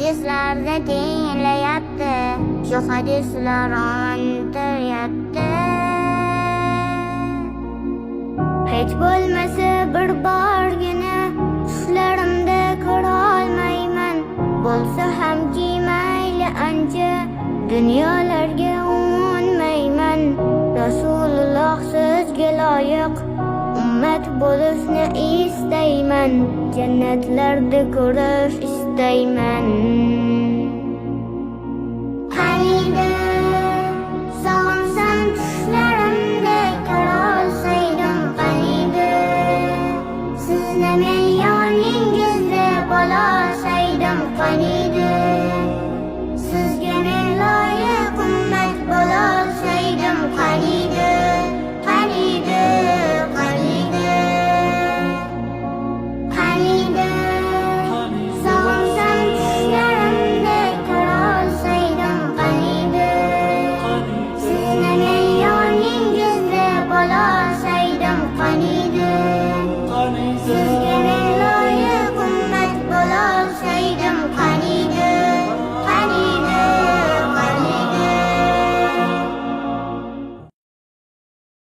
hadislarda deyinlayapti, shu hadislar ontiryapti. Hech bo'lmasa bir borgina tushlarimda ko'ra olmayman, bo'lsa hamki mayli ancha dunyolarga umonmayman. Rasululloh sizga loyiq ummat bo'lishni istayman, jannatlarda ko'rish istayman. Qaniydi sog'inch